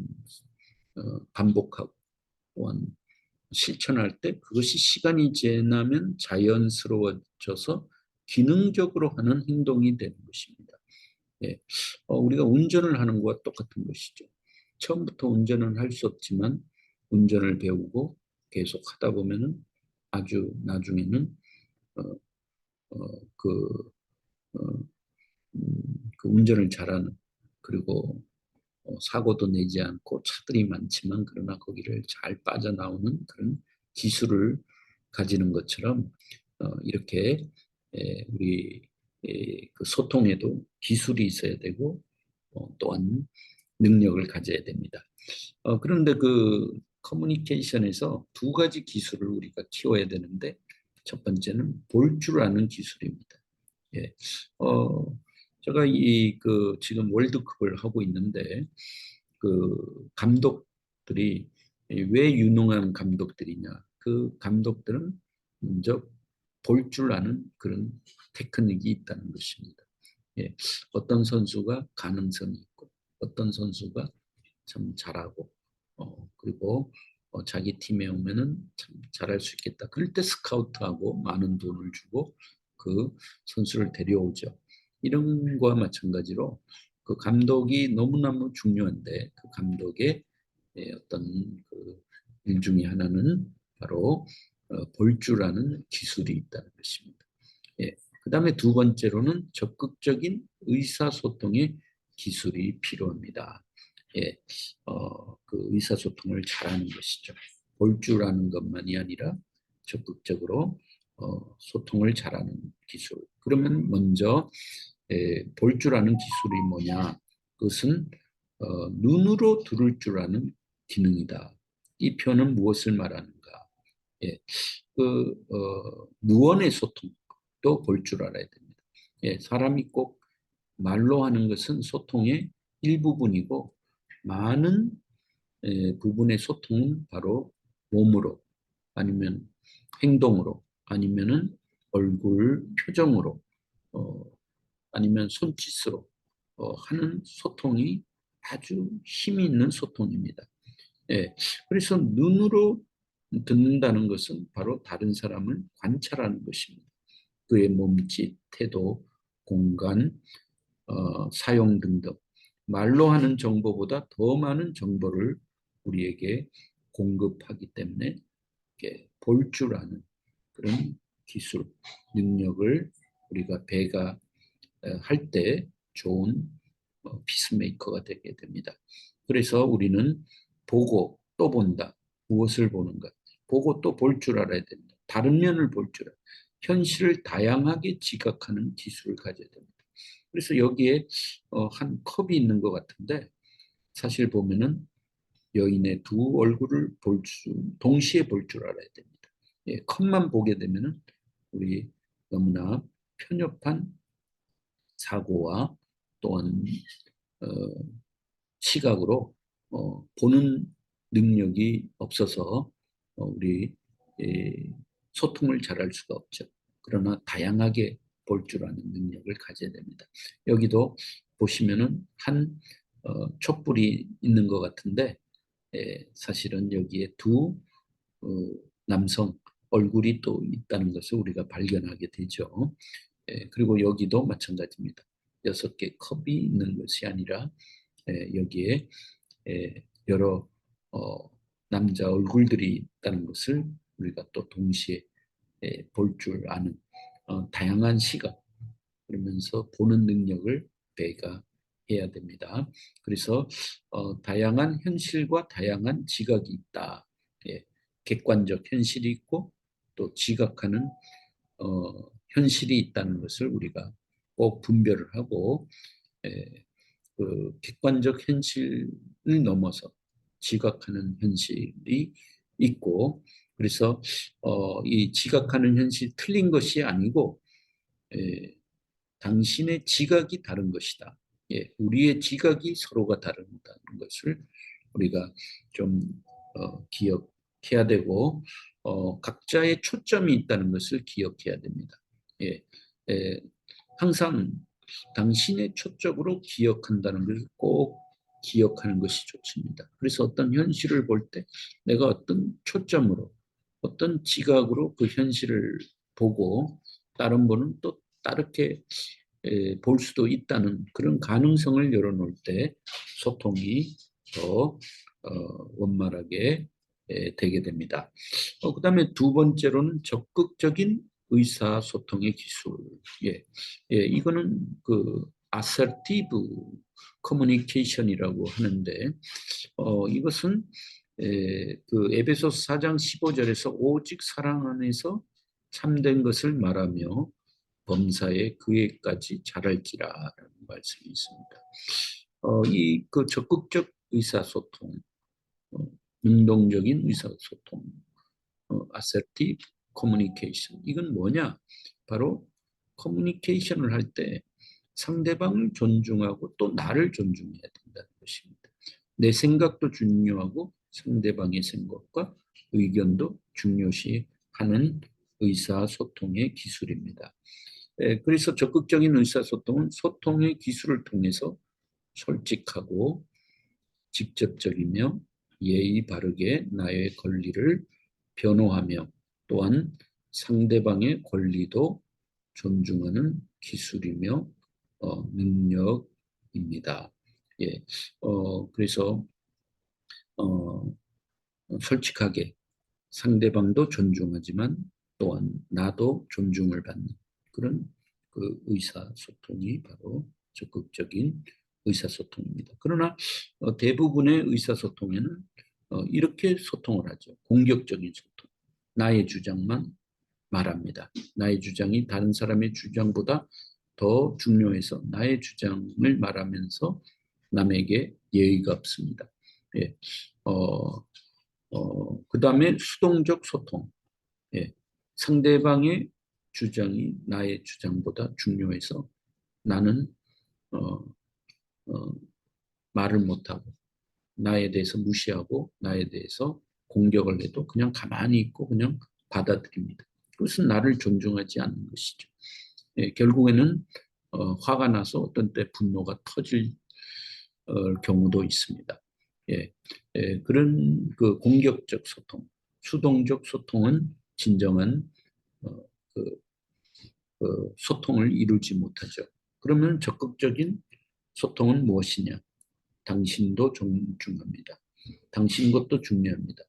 반복하고 또한 실천할 때 그것이 시간이 지나면 자연스러워져서 기능적으로 하는 행동이 되는 것입니다. 우리가 운전을 하는 것과 똑같은 것이죠. 처음부터 운전은 할 수 없지만 운전을 배우고 계속 하다 보면은 아주 나중에는 어, 그, 어, 그 운전을 잘하는, 그리고 사고도 내지 않고 차들이 많지만 그러나 거기를 잘 빠져나오는 그런 기술을 가지는 것처럼 이렇게 우리 그 소통에도 기술이 있어야 되고 또한 능력을 가져야 됩니다. 그런데 그 커뮤니케이션에서 두 가지 기술을 우리가 키워야 되는데 첫 번째는 볼 줄 아는 기술입니다. 예. 제가 그 지금 월드컵을 하고 있는데 그 감독들이 왜 유능한 감독들이냐? 그 감독들은 먼저 볼 줄 아는 그런 테크닉이 있다는 것입니다. 어떤 선수가 가능성이 있고 어떤 선수가 참 잘하고 그리고 자기 팀에 오면은 참 잘할 수 있겠다. 그럴 때 스카우트하고 많은 돈을 주고 그 선수를 데려오죠. 이런 거와 마찬가지로 그 감독이 너무너무 중요한데 그 감독의 어떤 그 일 중에 하나는 바로 볼 줄 아는 기술이 있다는 것입니다. 그 다음에 두 번째로는 적극적인 의사소통의 기술이 필요합니다. 그 의사소통을 잘하는 것이죠. 볼 줄 아는 것만이 아니라 적극적으로 소통을 잘하는 기술. 그러면 먼저 볼 줄 아는 기술이 뭐냐? 그것은 눈으로 들을 줄 아는 기능이다. 이 표현은 무엇을 말하는가? 무언의 소통도 볼 줄 알아야 됩니다. 사람이 꼭 말로 하는 것은 소통의 일부분이고 많은 부분의 소통은 바로 몸으로 아니면 행동으로 아니면은 얼굴 표정으로 아니면 손짓으로 하는 소통이 아주 힘이 있는 소통입니다. 그래서 눈으로 듣는다는 것은 바로 다른 사람을 관찰하는 것입니다. 그의 몸짓, 태도, 공간, 사용 등등 말로 하는 정보보다 더 많은 정보를 우리에게 공급하기 때문에 볼 줄 아는 그런 기술, 능력을 우리가 배가 할 때 좋은 피스메이커가 되게 됩니다. 그래서 우리는 보고 또 본다. 무엇을 보는가? 보고 또 볼 줄 알아야 됩니다. 다른 면을 볼 줄 알아야 됩니다. 현실을 다양하게 지각하는 기술을 가져야 됩니다. 그래서 여기에 한 컵이 있는 것 같은데 사실 보면은 여인의 두 얼굴을 동시에 볼 줄 알아야 됩니다. 컵만 보게 되면은 우리 너무나 편협한 사고와 또한 시각으로 보는 능력이 없어서 우리 소통을 잘할 수가 없죠. 그러나 다양하게 볼 줄 아는 능력을 가져야 됩니다. 여기도 보시면은 한 촛불이 있는 것 같은데 사실은 여기에 두 남성 얼굴이 또 있다는 것을 우리가 발견하게 되죠. 그리고 여기도 마찬가지입니다. 6개 컵이 있는 것이 아니라 여기에 여러 남자 얼굴들이 있다는 것을 우리가 또 동시에 볼 줄 아는 다양한 시각, 그러면서 보는 능력을 배가해야 됩니다. 그래서 다양한 현실과 다양한 지각이 있다. 객관적 현실이 있고 또 지각하는 현실이 있다는 것을 우리가 꼭 분별을 하고 그 객관적 현실을 넘어서 지각하는 현실이 있고, 그래서 이 지각하는 현실이 틀린 것이 아니고 당신의 지각이 다른 것이다. 우리의 지각이 서로가 다르다는 것을 우리가 좀 기억해야 되고 각자의 초점이 있다는 것을 기억해야 됩니다. 항상 당신의 초점으로 기억한다는 것을 꼭 기억하는 것이 좋습니다. 그래서 어떤 현실을 볼 때 내가 어떤 초점으로, 어떤 지각으로 그 현실을 보고 다른 분은 또 다르게 볼 수도 있다는 그런 가능성을 열어놓을 때 소통이 더 원만하게 되게 됩니다. 그 다음에 두 번째로는 적극적인 의사소통의 기술. 이거는 그 assertive communication이라고 하는데 이것은 그 에베소서 4장 15절에서 오직 사랑 안에서 참된 것을 말하며 범사에 그에까지 자랄지라라는 말씀이 있습니다. 이 그 적극적 의사소통, 능동적인 의사소통, assertive communication. 이건 뭐냐? 바로 커뮤니케이션을 할 때 상대방을 존중하고 또 나를 존중해야 된다는 것입니다. 내 생각도 중요하고 상대방의 생각과 의견도 중요시하는 의사소통의 기술입니다. 그래서 적극적인 의사소통은 소통의 기술을 통해서 솔직하고 직접적이며 예의 바르게 나의 권리를 변호하며 또한 상대방의 권리도 존중하는 기술이며 능력입니다. 그래서 솔직하게 상대방도 존중하지만 또한 나도 존중을 받는 그런 그 의사소통이 바로 적극적인 의사소통입니다. 그러나 대부분의 의사소통에는 이렇게 소통을 하죠. 공격적인 소통. 나의 주장만 말합니다. 나의 주장이 다른 사람의 주장보다 더 중요해서 나의 주장을 말하면서 남에게 예의가 없습니다. 그 다음에 수동적 소통. 상대방의 주장이 나의 주장보다 중요해서 나는 말을 못하고 나에 대해서 무시하고 나에 대해서 공격을 해도 그냥 가만히 있고 그냥 받아들입니다. 그것은 나를 존중하지 않는 것이죠. 결국에는 화가 나서 어떤 때 분노가 터질 경우도 있습니다. 그런 그 공격적 소통, 수동적 소통은 진정한 그 소통을 이루지 못하죠. 그러면 적극적인 소통은 무엇이냐? 당신도 중요합니다. 당신 것도 중요합니다.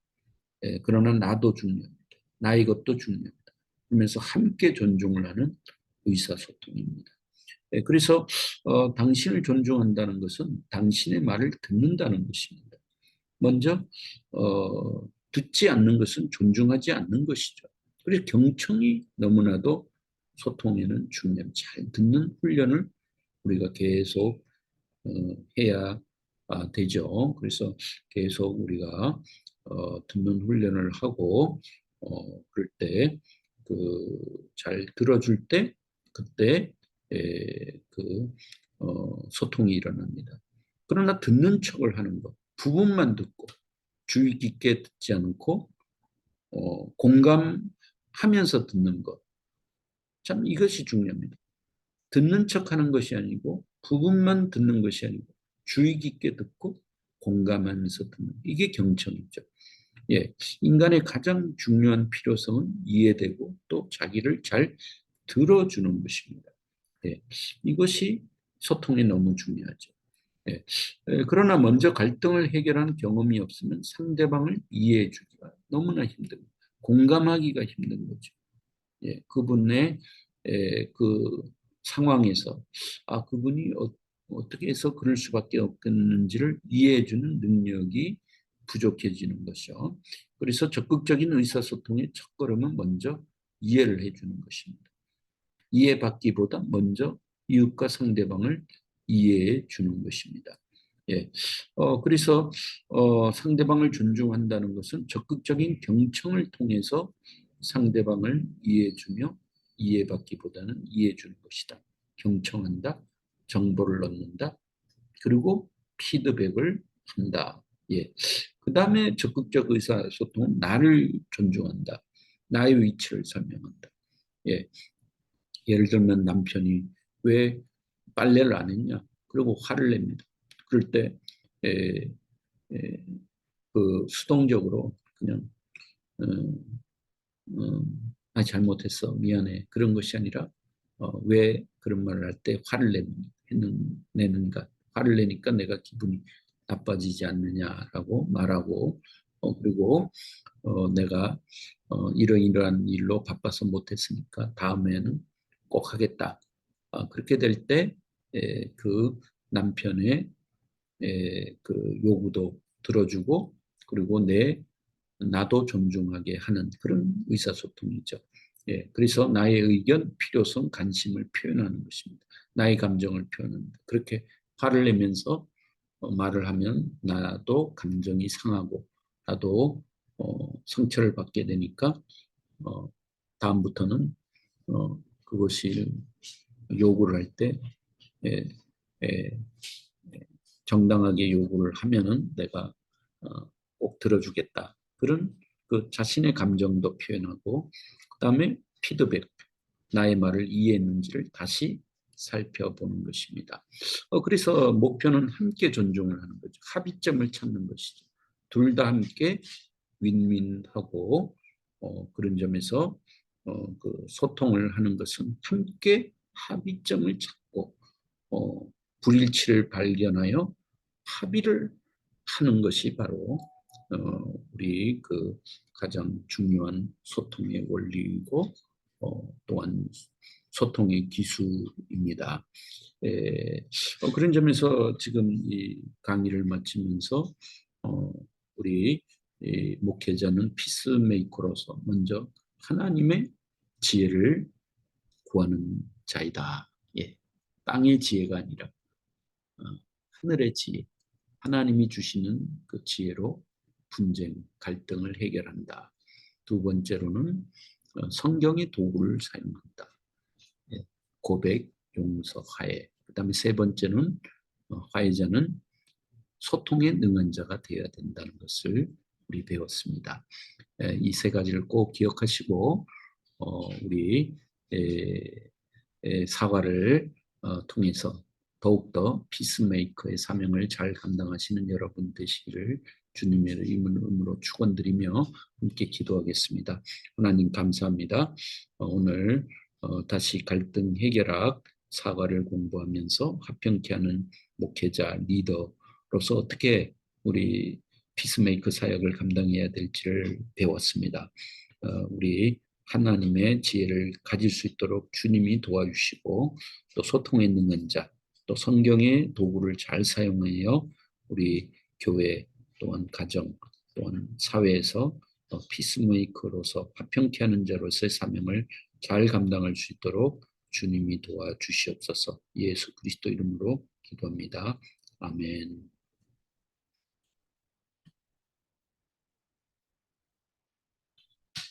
그러나 나도 중요합니다. 나의 것도 중요합니다. 그러면서 함께 존중을 하는 의사소통입니다. 그래서 당신을 존중한다는 것은 당신의 말을 듣는다는 것입니다. 먼저 듣지 않는 것은 존중하지 않는 것이죠. 그래서 경청이 너무나도 소통에는 중요합니다. 잘 듣는 훈련을 우리가 계속 해야 되죠. 그래서 계속 우리가 듣는 훈련을 하고 그럴 때 그 잘 들어줄 때 그때 그 소통이 일어납니다. 그러나 듣는 척을 하는 것, 부분만 듣고 주의 깊게 듣지 않고 공감하면서 듣는 것, 참 이것이 중요합니다. 듣는 척하는 것이 아니고 부분만 듣는 것이 아니고 주의 깊게 듣고 공감하면서 듣는 이게 경청이죠. 예, 인간의 가장 중요한 필요성은 이해되고 또 자기를 잘 들어주는 것입니다. 예, 이것이 소통이 너무 중요하죠. 예, 그러나 먼저 갈등을 해결한 경험이 없으면 상대방을 이해해 주기가 너무나 힘듭니다. 공감하기가 힘든 거죠. 예, 그분의 그 상황에서 그분이 어떻게 해서 그럴 수밖에 없겠는지를 이해해주는 능력이 부족해지는 것이요. 그래서 적극적인 의사소통의 첫걸음은 먼저 이해를 해주는 것입니다. 이해받기보다 먼저 이웃과 상대방을 이해해 주는 것입니다. 예, 그래서 상대방을 존중한다는 것은 적극적인 경청을 통해서 상대방을 이해해주며 이해받기보다는 이해해주는 것이다. 경청한다, 정보를 얻는다, 그리고 피드백을 한다. 예. 그 다음에 적극적 의사소통은 나를 존중한다. 나의 위치를 설명한다. 예. 예를 들면 남편이 왜 빨래를 안 했냐? 그리고 화를 냅니다. 그럴 때 에, 그 수동적으로 그냥 잘못했어, 미안해 그런 것이 아니라 왜 그런 말을 할 때 화를 내는가? 화를 내니까 내가 기분이 나빠지지 않느냐라고 말하고 그리고 내가 이러이러한 일로 바빠서 못했으니까 다음에는 꼭 하겠다. 그렇게 될 때 그 남편의 그 요구도 들어주고 그리고 나도 존중하게 하는 그런 의사소통이죠. 예, 그래서 나의 의견, 필요성, 관심을 표현하는 것입니다. 나의 감정을 표현합니다. 그렇게 화를 내면서 말을 하면 나도 감정이 상하고 나도 상처를 받게 되니까 다음부터는 그것이 요구를 할 때 정당하게 요구를 하면은 내가 꼭 들어주겠다. 그런 그 자신의 감정도 표현하고 그다음에 피드백, 나의 말을 이해했는지를 다시 살펴보는 것입니다. 그래서 목표는 함께 존중을 하는 거죠. 합의점을 찾는 것이죠. 둘 다 함께 윈윈하고 그런 점에서 그 소통을 하는 것은 함께 합의점을 찾고 불일치를 발견하여 합의를 하는 것이 바로 우리 그 가장 중요한 소통의 원리이고 또한 소통의 기술입니다. 그런 점에서 지금 이 강의를 마치면서 우리 목회자는 피스메이커로서 먼저 하나님의 지혜를 구하는 자이다. 예, 땅의 지혜가 아니라 하늘의 지혜, 하나님이 주시는 그 지혜로 분쟁, 갈등을 해결한다. 두 번째로는 성경의 도구를 사용한다. 예, 고백, 용서, 화해. 그 다음에 세 번째는 화해자는 소통에 능한 자가 되어야 된다는 것을 우리 배웠습니다. 이 세 가지를 꼭 기억하시고 우리 사과를 통해서 더욱더 피스메이커의 사명을 잘 감당하시는 여러분 되시기를 주님의 이름으로 축원드리며 함께 기도하겠습니다. 하나님 감사합니다. 오늘 다시 갈등 해결학 사과를 공부하면서 화평케 하는 목회자 리더로서 어떻게 우리 피스메이커 사역을 감당해야 될지를 배웠습니다. 우리 하나님의 지혜를 가질 수 있도록 주님이 도와주시고 또 소통에 능한 자, 또 성경의 도구를 잘 사용하여 우리 교회 또한 가정 또한 사회에서 피스메이커로서 화평케 하는 자로서의 사명을 잘 감당할 수 있도록 주님이 도와주시옵소서. 예수 그리스도 이름으로 기도합니다. 아멘.